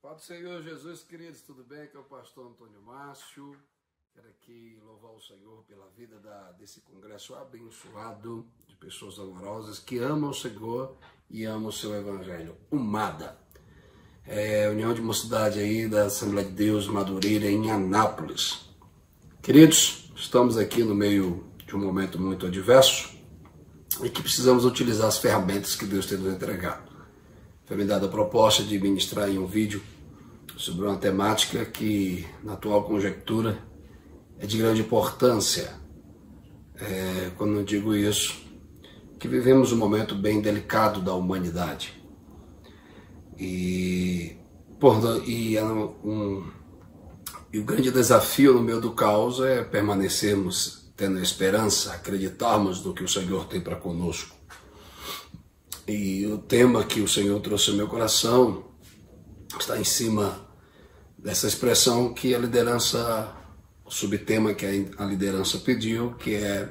Pai do Senhor Jesus, queridos, tudo bem? Aqui é o pastor Antônio Márcio. Quero aqui louvar o Senhor pela vida desse congresso abençoado de pessoas amorosas que amam o Senhor e amam o seu Evangelho. Umada. União de Mocidade aí da Assembleia de Deus Madureira em Anápolis. Queridos, estamos aqui no meio de um momento muito adverso e que precisamos utilizar as ferramentas que Deus tem nos entregado. Foi me dada a proposta de ministrar em um vídeo sobre uma temática que, na atual conjectura, é de grande importância. Quando eu digo isso, que vivemos um momento bem delicado da humanidade. E o grande desafio no meio do caos é permanecermos tendo esperança, acreditarmos no que o Senhor tem para conosco. E o tema que o Senhor trouxe ao meu coração está em cima dessa expressão que a liderança, o subtema que a liderança pediu, que é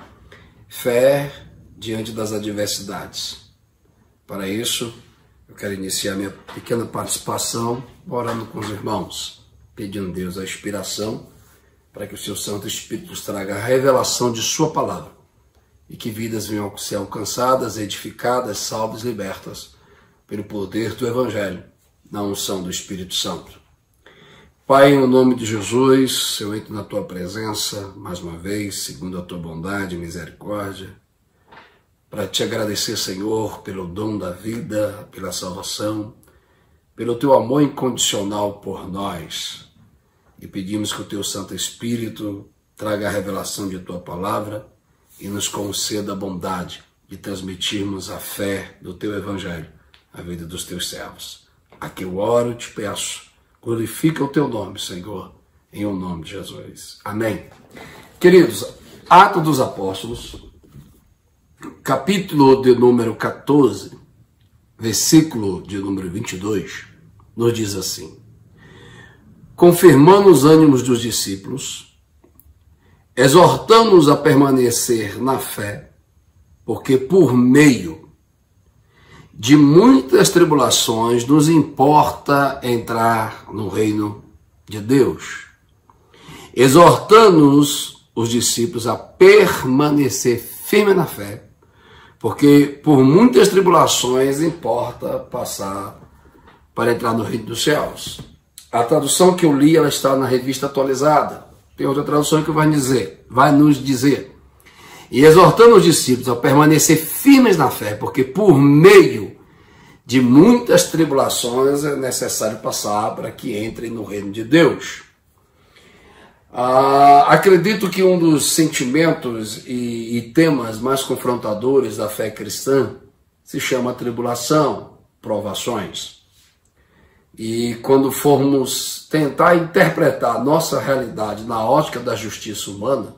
fé diante das adversidades. Para isso, eu quero iniciar minha pequena participação orando com os irmãos, pedindo a Deus a inspiração para que o seu Santo Espírito nos traga a revelação de sua palavra e que vidas venham a ser alcançadas, edificadas, salvas, libertas pelo poder do Evangelho, na unção do Espírito Santo. Pai, no nome de Jesus, eu entro na Tua presença, mais uma vez, segundo a Tua bondade e misericórdia, para Te agradecer, Senhor, pelo dom da vida, pela salvação, pelo Teu amor incondicional por nós. E pedimos que o Teu Santo Espírito traga a revelação de Tua palavra e nos conceda a bondade de transmitirmos a fé do Teu Evangelho à vida dos Teus servos. Aqui eu oro e te peço, glorifica o Teu nome, Senhor, em o nome de Jesus. Amém. Queridos, Atos dos Apóstolos, capítulo de número 14, versículo de número 22, nos diz assim: confirmando os ânimos dos discípulos, exortando-os a permanecer na fé, porque por meio de muitas tribulações nos importa entrar no reino de Deus. Exortando-os, os discípulos, a permanecer firme na fé, porque por muitas tribulações importa passar para entrar no reino dos céus. A tradução que eu li, ela está na Revista Atualizada. Tem outra tradução que vai nos dizer, e exortando os discípulos a permanecer firmes na fé, porque por meio de muitas tribulações é necessário passar para que entrem no reino de Deus. Acredito que um dos sentimentos e temas mais confrontadores da fé cristã se chama tribulação, provações. E quando formos tentar interpretar a nossa realidade na ótica da justiça humana,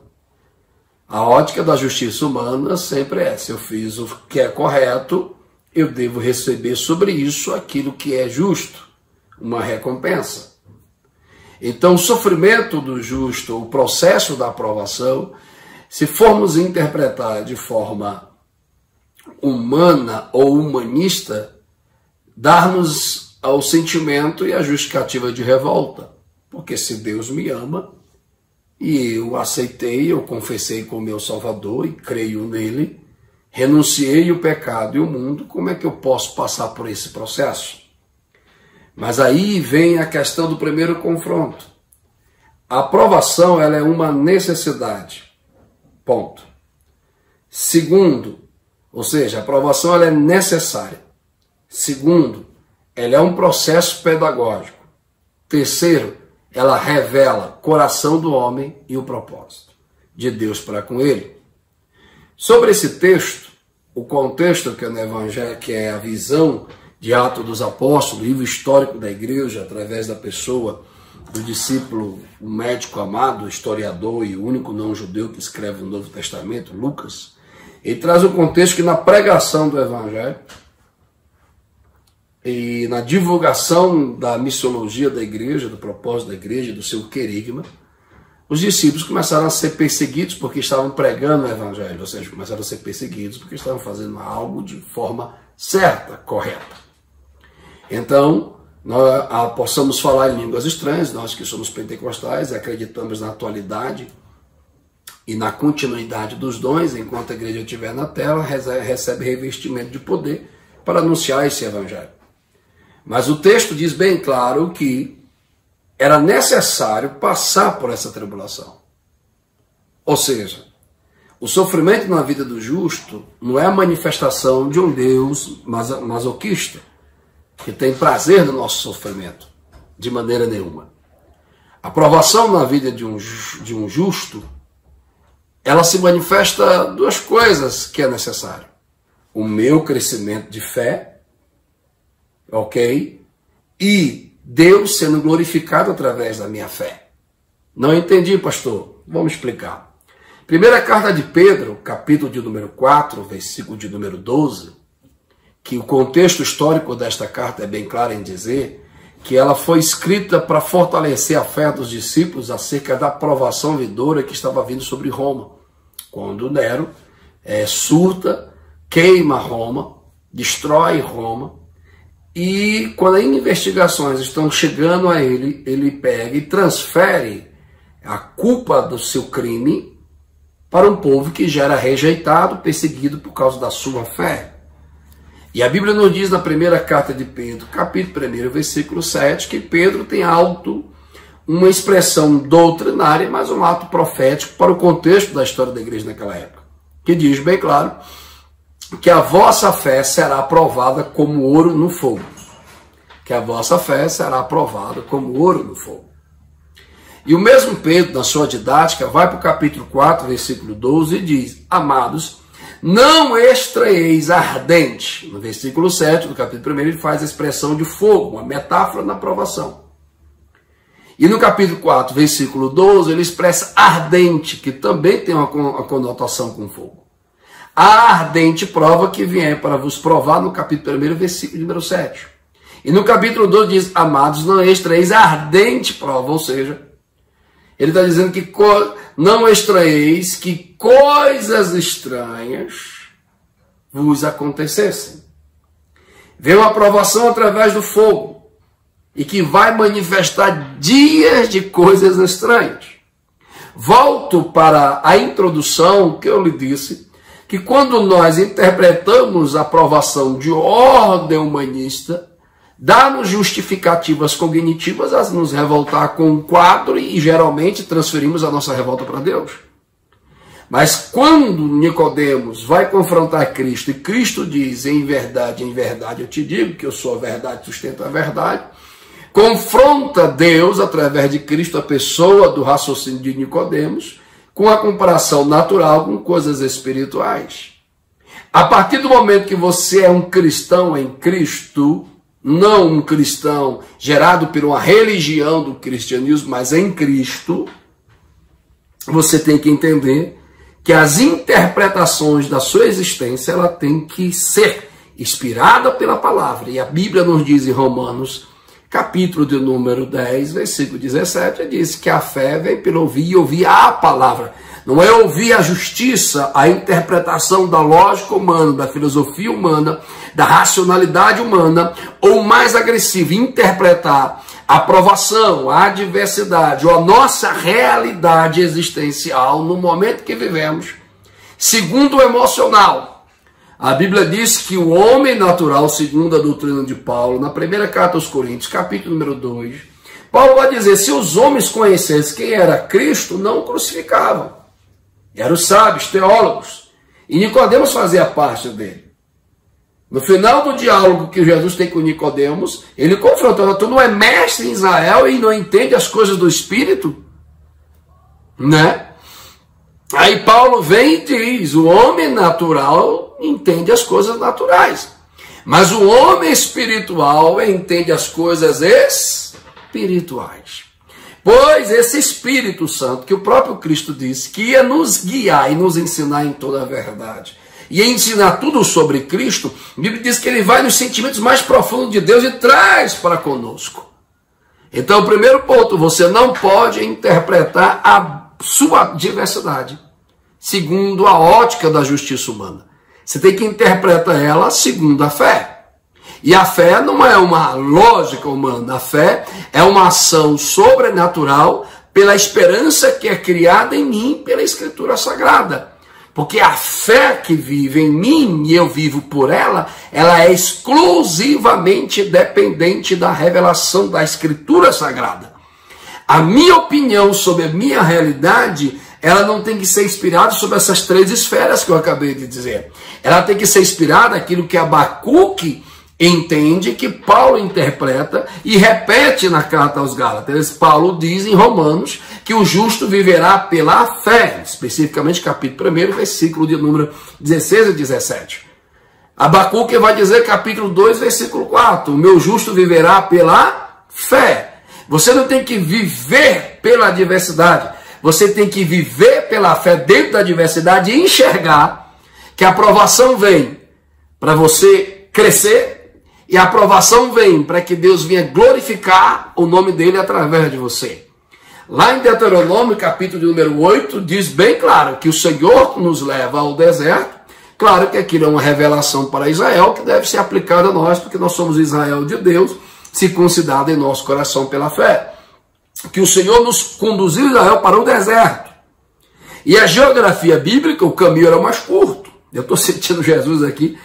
a ótica da justiça humana sempre é: se eu fiz o que é correto, eu devo receber sobre isso aquilo que é justo, uma recompensa. Então, o sofrimento do justo, o processo da aprovação, se formos interpretar de forma humana ou humanista, dar-nos ao sentimento e a justificativa de revolta. Porque se Deus me ama, e eu aceitei, eu confessei como meu Salvador e creio nele, renunciei o pecado e o mundo, como é que eu posso passar por esse processo? Mas aí vem a questão do primeiro confronto. A aprovação, ela é uma necessidade. Ponto. Segundo, ou seja, a aprovação ela é necessária. Segundo, ela é um processo pedagógico. Terceiro, ela revela o coração do homem e o propósito de Deus para com ele. Sobre esse texto, o contexto que é no Evangelho, que é a visão de Atos dos Apóstolos, livro histórico da igreja, através da pessoa do discípulo, o médico amado, historiador e o único não-judeu que escreve o Novo Testamento, Lucas, ele traz um contexto que na pregação do Evangelho e na divulgação da missiologia da igreja, do propósito da igreja, do seu querigma, os discípulos começaram a ser perseguidos porque estavam pregando o Evangelho, ou seja, começaram a ser perseguidos porque estavam fazendo algo de forma certa, correta. Então, nós possamos falar em línguas estranhas, nós que somos pentecostais, acreditamos na atualidade e na continuidade dos dons, enquanto a igreja estiver na terra, recebe revestimento de poder para anunciar esse evangelho. Mas o texto diz bem claro que era necessário passar por essa tribulação. Ou seja, o sofrimento na vida do justo não é a manifestação de um Deus masoquista, que tem prazer no nosso sofrimento, de maneira nenhuma. A provação na vida de um justo, ela se manifesta duas coisas que é necessário. O meu crescimento de fé, ok? E Deus sendo glorificado através da minha fé. Não entendi, pastor? Vamos explicar. Primeira carta de Pedro, capítulo de número 4, versículo de número 12, que o contexto histórico desta carta é bem claro em dizer que ela foi escrita para fortalecer a fé dos discípulos acerca da provação vindoura que estava vindo sobre Roma. Quando Nero surta, queima Roma, destrói Roma, e quando as investigações estão chegando a ele, ele pega e transfere a culpa do seu crime para um povo que já era rejeitado, perseguido por causa da sua fé. E a Bíblia nos diz na primeira carta de Pedro, capítulo 1, versículo 7, que Pedro tem uma expressão doutrinária, mas um ato profético para o contexto da história da igreja naquela época, que diz bem claro que a vossa fé será provada como ouro no fogo. Que a vossa fé será provada como ouro no fogo. E o mesmo Pedro, na sua didática, vai para o capítulo 4, versículo 12, e diz: amados, não estreeis ardente. No versículo 7 do capítulo 1, ele faz a expressão de fogo, uma metáfora na provação. E no capítulo 4, versículo 12, ele expressa ardente, que também tem uma conotação com fogo. A ardente prova que vier para vos provar, no capítulo 1, versículo número 7. E no capítulo 12 diz: amados, não estreeis ardente prova, ou seja, ele está dizendo que não estranheis que coisas estranhas vos acontecessem. Veio a provação através do fogo e que vai manifestar dias de coisas estranhas. Volto para a introdução que eu lhe disse, que quando nós interpretamos a provação de ordem humanista, dá-nos justificativas cognitivas a nos revoltar com um quadro e geralmente transferimos a nossa revolta para Deus. Mas quando Nicodemos vai confrontar Cristo e Cristo diz: em verdade eu te digo que eu sou a verdade, sustento a verdade, confronta Deus através de Cristo, a pessoa do raciocínio de Nicodemos, com a comparação natural com coisas espirituais. A partir do momento que você é um cristão em Cristo, não um cristão gerado por uma religião do cristianismo, mas em Cristo, você tem que entender que as interpretações da sua existência ela tem que ser inspirada pela palavra. E a Bíblia nos diz em Romanos, capítulo de número 10, versículo 17, diz que a fé vem pelo ouvir e ouvir a palavra. Não é ouvir a justiça, a interpretação da lógica humana, da filosofia humana, da racionalidade humana, ou mais agressivo, interpretar a provação, a adversidade, ou a nossa realidade existencial no momento que vivemos, segundo o emocional. A Bíblia diz que o homem natural, segundo a doutrina de Paulo, na primeira carta aos Coríntios, capítulo número 2, Paulo vai dizer: se os homens conhecessem quem era Cristo, não o crucificavam. Eram os sábios, teólogos. E Nicodemos fazia parte dele. No final do diálogo que Jesus tem com Nicodemos, ele confrontou: tu não é mestre em Israel e não entende as coisas do Espírito? Né? Aí Paulo vem e diz: o homem natural entende as coisas naturais, mas o homem espiritual entende as coisas espirituais. Pois esse Espírito Santo, que o próprio Cristo disse que ia nos guiar e nos ensinar em toda a verdade, e ensinar tudo sobre Cristo, a Bíblia diz que ele vai nos sentimentos mais profundos de Deus e traz para conosco. Então, o primeiro ponto: você não pode interpretar a sua diversidade segundo a ótica da justiça humana. Você tem que interpretar ela segundo a fé. E a fé não é uma lógica humana, a fé é uma ação sobrenatural pela esperança que é criada em mim pela Escritura Sagrada. Porque a fé que vive em mim e eu vivo por ela, ela é exclusivamente dependente da revelação da Escritura Sagrada. A minha opinião sobre a minha realidade, ela não tem que ser inspirada sobre essas três esferas que eu acabei de dizer. Ela tem que ser inspirada naquilo que Abacuque entende, que Paulo interpreta e repete na carta aos Gálatas. Paulo diz em Romanos que o justo viverá pela fé, especificamente capítulo 1, versículo de número 16 e 17. Abacuque vai dizer capítulo 2, versículo 4, o meu justo viverá pela fé. Você não tem que viver pela adversidade, você tem que viver pela fé dentro da adversidade e enxergar que a aprovação vem para você crescer, e a aprovação vem para que Deus venha glorificar o nome dele através de você. Lá em Deuteronômio, capítulo de número 8, diz bem claro que o Senhor nos leva ao deserto. Claro que aquilo é uma revelação para Israel que deve ser aplicada a nós, porque nós somos Israel de Deus, circuncidado em nosso coração pela fé. Que o Senhor nos conduziu Israel para o deserto. E a geografia bíblica, o caminho era mais curto. Eu estou sentindo Jesus aqui.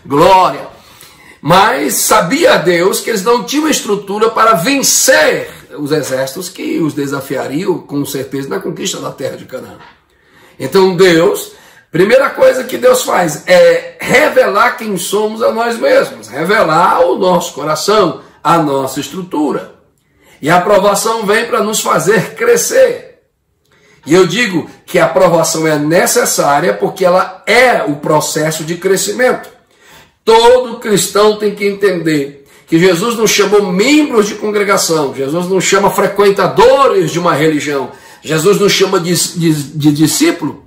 Glória. Mas sabia Deus que eles não tinham estrutura para vencer os exércitos que os desafiariam, com certeza, na conquista da terra de Canaã. Então Deus, primeira coisa que Deus faz é revelar quem somos a nós mesmos, revelar o nosso coração, a nossa estrutura. E a aprovação vem para nos fazer crescer. E eu digo que a aprovação é necessária porque ela é o processo de crescimento. Todo cristão tem que entender que Jesus não chamou membros de congregação, Jesus não chama frequentadores de uma religião, Jesus não chama de discípulo.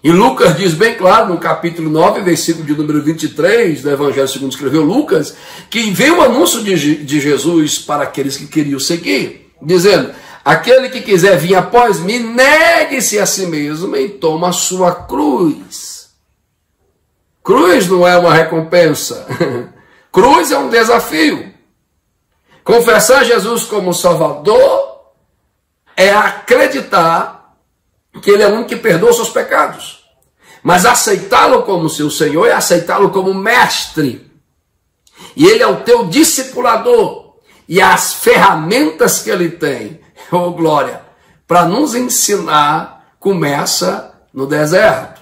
E Lucas diz bem claro no capítulo 9, versículo de número 23 do Evangelho segundo escreveu Lucas, que veio o anúncio de Jesus para aqueles que queriam seguir, dizendo, aquele que quiser vir após mim, negue-se a si mesmo e toma a sua cruz. Cruz não é uma recompensa. Cruz é um desafio. Confessar Jesus como Salvador é acreditar que Ele é o único que perdoa seus pecados. Mas aceitá-lo como seu Senhor é aceitá-lo como mestre. E Ele é o teu discipulador. E as ferramentas que Ele tem, oh glória, para nos ensinar, começa no deserto.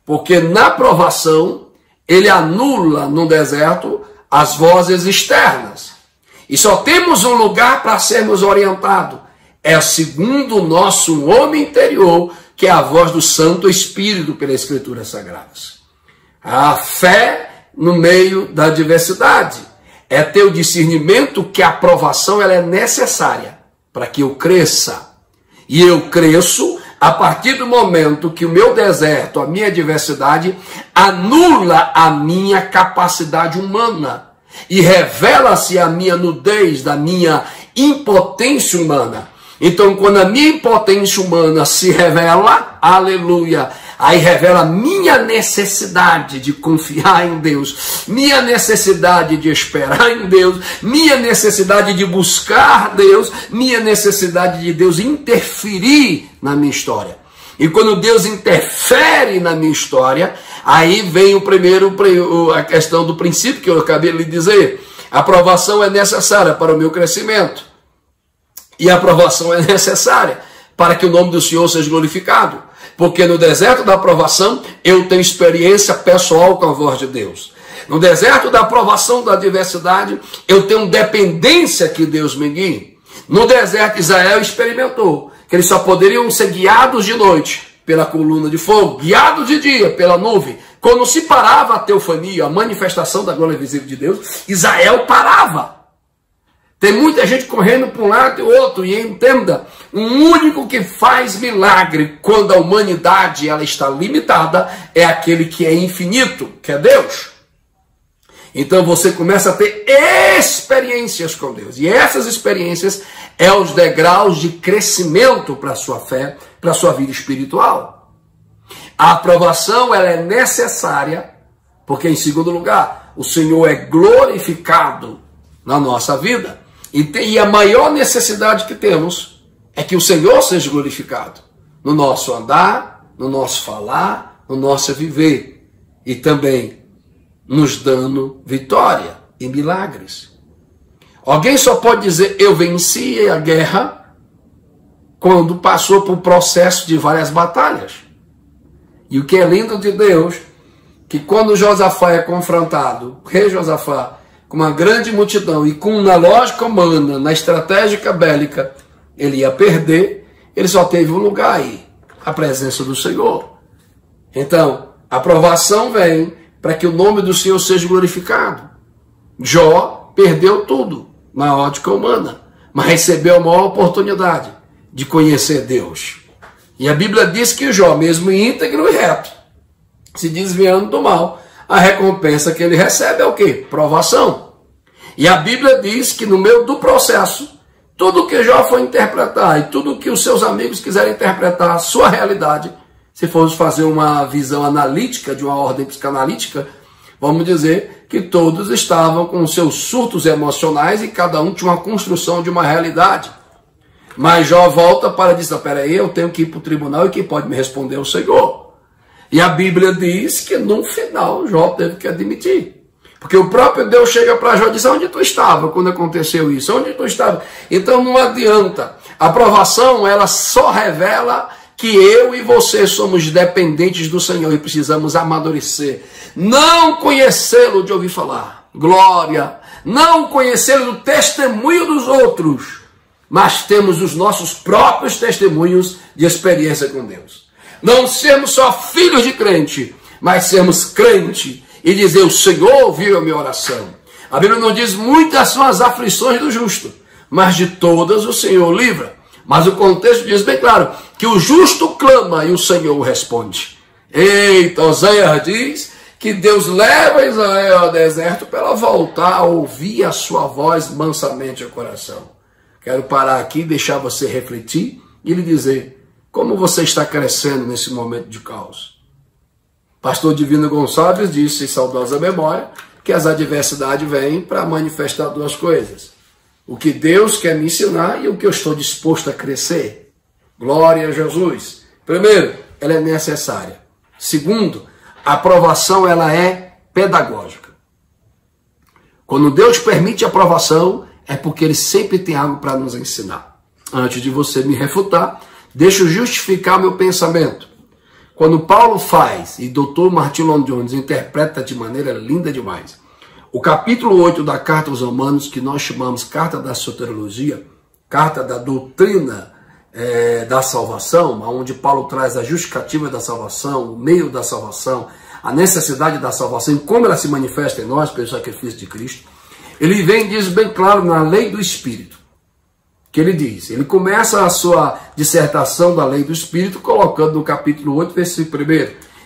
Porque na provação, ele anula no deserto as vozes externas. E só temos um lugar para sermos orientados. É segundo o nosso homem interior, que é a voz do Santo Espírito pelas Escrituras Sagradas. A fé no meio da adversidade é ter o discernimento que a provação ela é necessária para que eu cresça. E eu cresço a partir do momento que o meu deserto, a minha adversidade, anula a minha capacidade humana e revela-se a minha nudez, da minha impotência humana. Então, quando a minha impotência humana se revela, aleluia, aí revela minha necessidade de confiar em Deus, minha necessidade de esperar em Deus, minha necessidade de buscar Deus, minha necessidade de Deus interferir na minha história. E quando Deus interfere na minha história, aí vem a questão do princípio que eu acabei de lhe dizer. A aprovação é necessária para o meu crescimento. E a aprovação é necessária para que o nome do Senhor seja glorificado. Porque no deserto da aprovação, eu tenho experiência pessoal com a voz de Deus. No deserto da aprovação da adversidade, eu tenho dependência que Deus me guie. No deserto, Israel experimentou que eles só poderiam ser guiados de noite pela coluna de fogo, guiados de dia pela nuvem. Quando se parava a teofania, a manifestação da glória visível de Deus, Israel parava. Tem muita gente correndo para um lado e outro, e entenda, o único que faz milagre quando a humanidade ela está limitada é aquele que é infinito, que é Deus. Então você começa a ter experiências com Deus, e essas experiências é os degraus de crescimento para a sua fé, para a sua vida espiritual. A aprovação ela é necessária, porque em segundo lugar, o Senhor é glorificado na nossa vida. E a maior necessidade que temos é que o Senhor seja glorificado no nosso andar, no nosso falar, no nosso viver. E também nos dando vitória e milagres. Alguém só pode dizer, eu venci a guerra, quando passou por um processo de várias batalhas. E o que é lindo de Deus, que quando Josafá é confrontado, o rei Josafá, com uma grande multidão e com na lógica humana, na estratégia bélica, ele ia perder, ele só teve um lugar aí, a presença do Senhor. Então, a provação vem para que o nome do Senhor seja glorificado. Jó perdeu tudo na ótica humana, mas recebeu a maior oportunidade de conhecer Deus. E a Bíblia diz que Jó, mesmo íntegro e reto, se desviando do mal, a recompensa que ele recebe é o quê? Provação. E a Bíblia diz que no meio do processo, tudo que Jó foi interpretar e tudo que os seus amigos quiserem interpretar a sua realidade, se formos fazer uma visão analítica, de uma ordem psicanalítica, vamos dizer que todos estavam com seus surtos emocionais e cada um tinha uma construção de uma realidade. Mas Jó volta para dizer, peraí, eu tenho que ir para o tribunal e quem pode me responder é o Senhor. E a Bíblia diz que no final Jó teve que admitir. Porque o próprio Deus chega para Jó e diz, onde tu estava quando aconteceu isso? Onde tu estava? Então não adianta. A provação, ela só revela que eu e você somos dependentes do Senhor e precisamos amadurecer. Não conhecê-lo de ouvir falar. Glória. Não conhecê-lo do testemunho dos outros. Mas temos os nossos próprios testemunhos de experiência com Deus. Não sermos só filhos de crente, mas sermos crente e dizer, o Senhor ouviu a minha oração. A Bíblia não diz, muitas são as aflições do justo, mas de todas o Senhor livra. Mas o contexto diz bem claro, que o justo clama e o Senhor o responde. Eita, Oséias diz que Deus leva Israel ao deserto para ela voltar a ouvir a sua voz mansamente ao coração. Quero parar aqui, deixar você refletir e lhe dizer, como você está crescendo nesse momento de caos? Pastor Divino Gonçalves disse, em saudosa memória, que as adversidades vêm para manifestar duas coisas. O que Deus quer me ensinar e o que eu estou disposto a crescer. Glória a Jesus. Primeiro, ela é necessária. Segundo, a aprovação ela é pedagógica. Quando Deus permite a aprovação, é porque Ele sempre tem algo para nos ensinar. Antes de você me refutar, deixa eu justificar meu pensamento. Quando Paulo faz, e Dr. Martin Lloyd Jones interpreta de maneira linda demais, o capítulo 8 da Carta aos Romanos, que nós chamamos Carta da Soteriologia, Carta da Doutrina da Salvação, onde Paulo traz a justificativa da salvação, o meio da salvação, a necessidade da salvação e como ela se manifesta em nós pelo sacrifício de Cristo, ele vem e diz bem claro na lei do Espírito, que ele diz, ele começa a sua dissertação da lei do Espírito, colocando no capítulo 8, versículo 1,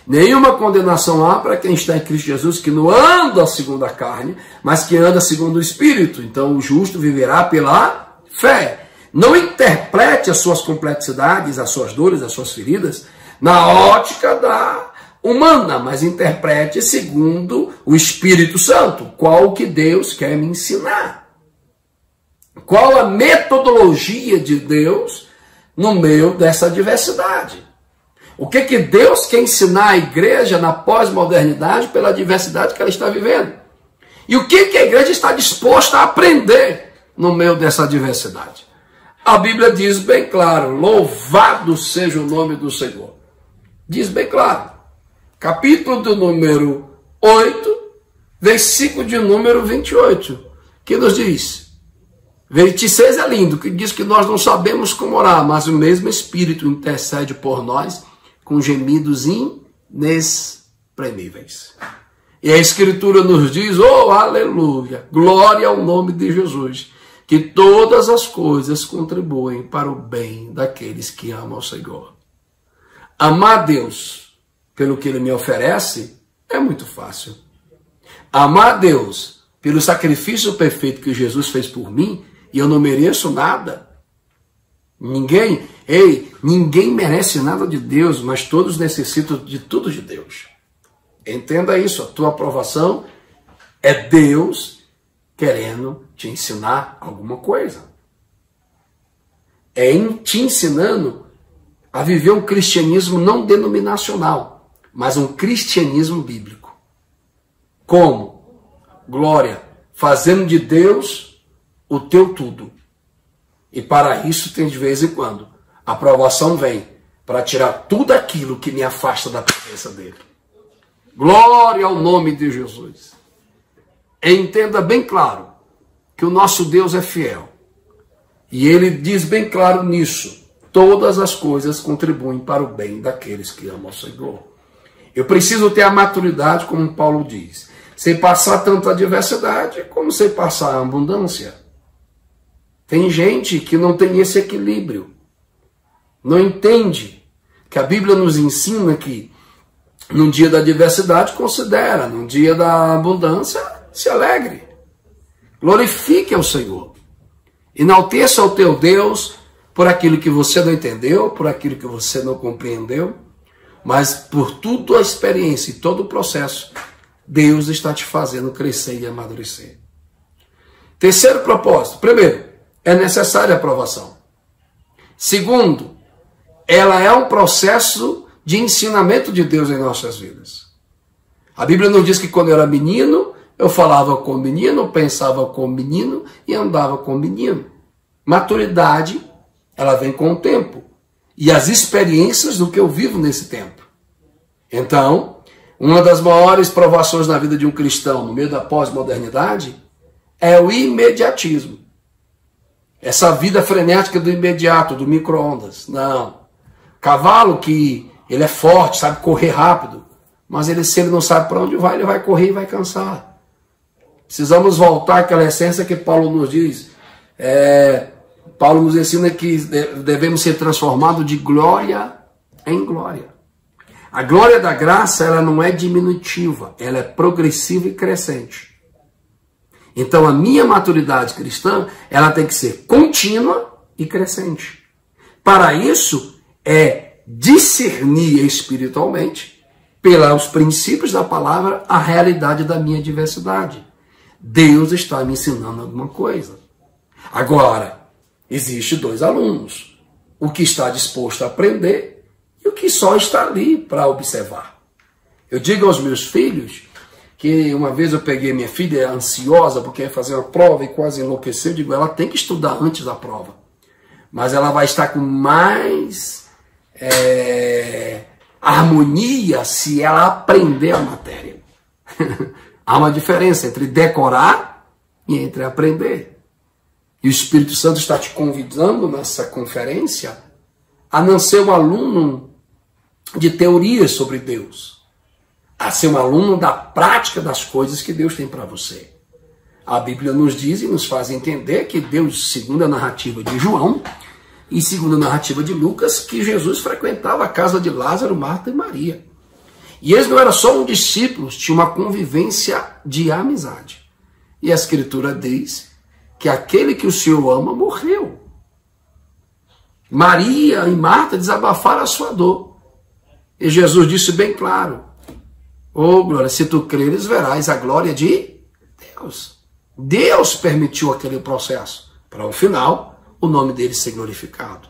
nenhuma condenação há para quem está em Cristo Jesus, que não anda segundo a carne, mas que anda segundo o Espírito. Então o justo viverá pela fé. Não interprete as suas complexidades, as suas dores, as suas feridas, na ótica da humana, mas interprete segundo o Espírito Santo. Qual que Deus quer me ensinar? Qual a metodologia de Deus no meio dessa diversidade? O que Deus quer ensinar à igreja na pós-modernidade pela diversidade que ela está vivendo? E o que a igreja está disposta a aprender no meio dessa diversidade? A Bíblia diz bem claro, louvado seja o nome do Senhor. Diz bem claro, capítulo do número 8, versículo de número 28, que nos diz, 26 é lindo, que diz que nós não sabemos como orar, mas o mesmo Espírito intercede por nós com gemidos inexprimíveis. E a Escritura nos diz, oh, aleluia, glória ao nome de Jesus, que todas as coisas contribuem para o bem daqueles que amam ao Senhor. Amar Deus pelo que Ele me oferece é muito fácil. Amar Deus pelo sacrifício perfeito que Jesus fez por mim, e eu não mereço nada. Ninguém merece nada de Deus, mas todos necessitam de tudo de Deus. Entenda isso, a tua aprovação É Deus querendo te ensinar alguma coisa. É te ensinando a viver um cristianismo não denominacional, mas um cristianismo bíblico. Como? Glória, fazendo de Deus o teu tudo. E para isso tem de vez em quando a provação vem para tirar tudo aquilo que me afasta da presença dele. Glória ao nome de Jesus. Entenda bem claro que o nosso Deus é fiel. E ele diz bem claro nisso: todas as coisas contribuem para o bem daqueles que amam ao Senhor. Eu preciso ter a maturidade, como Paulo diz, sem passar tanta adversidade como sem passar a abundância. Tem gente que não tem esse equilíbrio. Não entende que a Bíblia nos ensina que num dia da adversidade considera, num dia da abundância se alegre. Glorifique ao Senhor. Enalteça o teu Deus por aquilo que você não entendeu, por aquilo que você não compreendeu, mas por toda a experiência e todo o processo, Deus está te fazendo crescer e amadurecer. Terceiro propósito. Primeiro, é necessária a aprovação. Segundo, ela é um processo de ensinamento de Deus em nossas vidas. A Bíblia nos diz que quando eu era menino, eu falava com o menino, pensava com o menino e andava com o menino. Maturidade, ela vem com o tempo e as experiências do que eu vivo nesse tempo. Então, uma das maiores provações na vida de um cristão no meio da pós-modernidade é o imediatismo. Essa vida frenética do imediato, do micro-ondas. Não. Cavalo que ele é forte, sabe correr rápido, mas se ele não sabe para onde vai, ele vai correr e vai cansar. Precisamos voltar àquela essência que Paulo nos diz. Paulo nos ensina que devemos ser transformados de glória em glória. A glória da graça, ela não é diminutiva, ela é progressiva e crescente. Então a minha maturidade cristã, ela tem que ser contínua e crescente. Para isso, é discernir espiritualmente, pelos princípios da palavra, a realidade da minha diversidade. Deus está me ensinando alguma coisa. Agora, existe dois alunos. O que está disposto a aprender e o que só está ali para observar. Eu digo aos meus filhos que uma vez eu peguei minha filha ansiosa porque ia fazer uma prova e quase enlouqueceu. Eu digo, ela tem que estudar antes da prova. Mas ela vai estar com mais harmonia se ela aprender a matéria. Há uma diferença entre decorar e entre aprender. E o Espírito Santo está te convidando nessa conferência a não ser um aluno de teorias sobre Deus, a ser um aluno da prática das coisas que Deus tem para você. A Bíblia nos diz e nos faz entender que Deus, segundo a narrativa de João e segundo a narrativa de Lucas, que Jesus frequentava a casa de Lázaro, Marta e Maria. E eles não eram só um discípulo, tinha uma convivência de amizade. E a Escritura diz que aquele que o Senhor ama morreu. Maria e Marta desabafaram a sua dor. E Jesus disse bem claro: glória, se tu creres, verás a glória de Deus. Deus permitiu aquele processo para, ao final, o nome dele ser glorificado.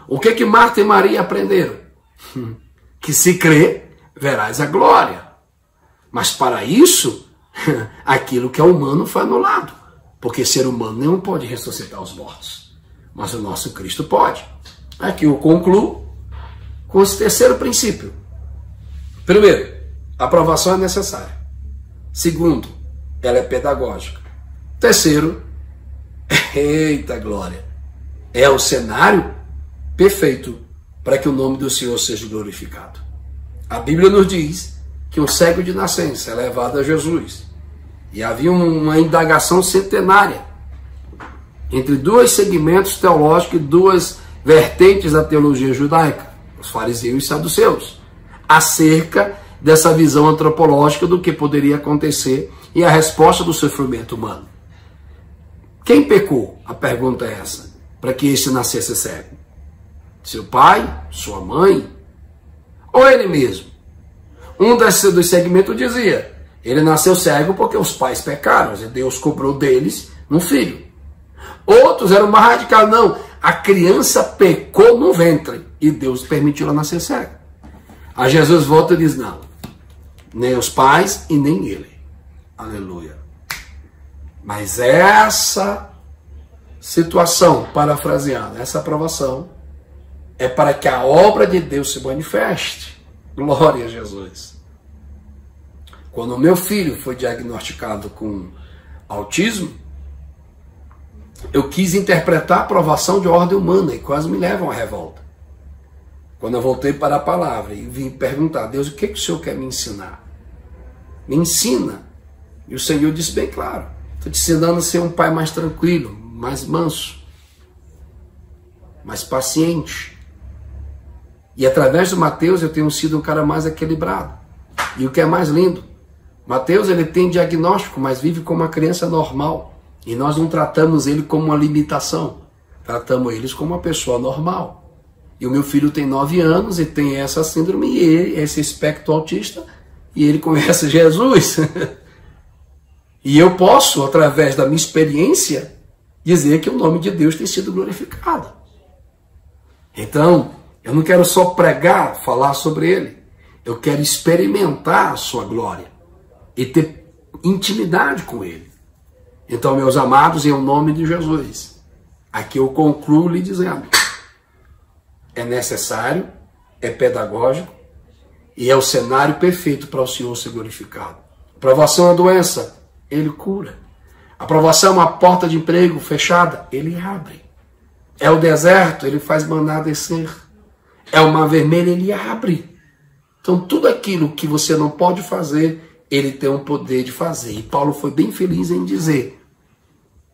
O que Marta e Maria aprenderam? Que se crer, verás a glória. Mas para isso, aquilo que é humano foi anulado. Porque ser humano não pode ressuscitar os mortos. Mas o nosso Cristo pode. Aqui eu concluo com esse terceiro princípio. Primeiro, a aprovação é necessária. Segundo, ela é pedagógica. Terceiro, eita glória, é o cenário perfeito para que o nome do Senhor seja glorificado. A Bíblia nos diz que um cego de nascença é levado a Jesus. E havia uma indagação centenária entre dois segmentos teológicos e duas vertentes da teologia judaica, os fariseus e os saduceus, acerca dessa visão antropológica do que poderia acontecer e a resposta do sofrimento humano. Quem pecou? A pergunta é essa, para que este nascesse cego. Seu pai? Sua mãe? Ou ele mesmo? Um dos segmentos dizia Ele nasceu cego porque os pais pecaram, e Deus cobrou deles um filho. Outros eram mais radicais, não, a criança pecou no ventre e Deus permitiu ela nascer cega. Aí Jesus volta e diz, não, nem os pais e nem ele. Aleluia. Mas essa situação, parafraseando, essa aprovação é para que a obra de Deus se manifeste. Glória a Jesus. Quando o meu filho foi diagnosticado com autismo, eu quis interpretar a aprovação de ordem humana e quase me levam à revolta. Quando eu voltei para a palavra e vim perguntar, Deus, o que o Senhor quer me ensinar? Me ensina. E o Senhor disse bem claro, estou te ensinando a ser um pai mais tranquilo, mais manso, mais paciente. E através do Mateus eu tenho sido um cara mais equilibrado. E o que é mais lindo, Mateus ele tem diagnóstico, mas vive como uma criança normal. E nós não tratamos ele como uma limitação. Tratamos eles como uma pessoa normal. E o meu filho tem 9 anos e tem essa síndrome, e ele, esse espectro autista, e ele conhece Jesus. E eu posso, através da minha experiência, dizer que o nome de Deus tem sido glorificado. Então, eu não quero só pregar, falar sobre ele. Eu quero experimentar a sua glória e ter intimidade com ele. Então, meus amados, em nome de Jesus, aqui eu concluo lhe dizendo, é necessário, é pedagógico e é o cenário perfeito para o Senhor ser glorificado. Aprovação é doença, ele cura. Aprovação é uma porta de emprego fechada, ele abre. É o deserto, ele faz maná descer. É o mar vermelho, ele abre. Então, tudo aquilo que você não pode fazer, ele tem o poder de fazer. E Paulo foi bem feliz em dizer,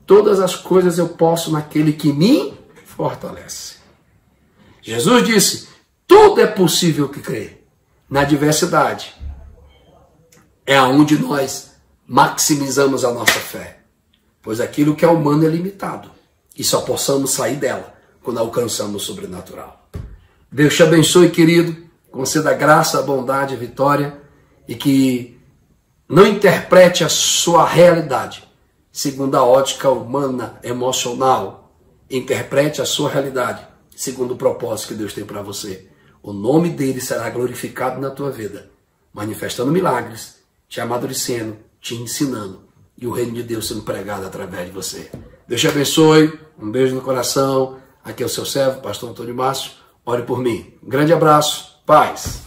todas as coisas eu posso naquele que me fortalece. Jesus disse, tudo é possível que crê. Na adversidade é onde nós maximizamos a nossa fé. Pois aquilo que é humano é limitado. E só possamos sair dela quando alcançamos o sobrenatural. Deus te abençoe, querido. Conceda graça, bondade e vitória. E que não interprete a sua realidade segundo a ótica humana, emocional. Interprete a sua realidade segundo o propósito que Deus tem para você. O nome dele será glorificado na tua vida, manifestando milagres, te amadurecendo, te ensinando, e o reino de Deus sendo pregado através de você. Deus te abençoe, um beijo no coração. Aqui é o seu servo, pastor Antônio Márcio. Ore por mim. Um grande abraço, paz.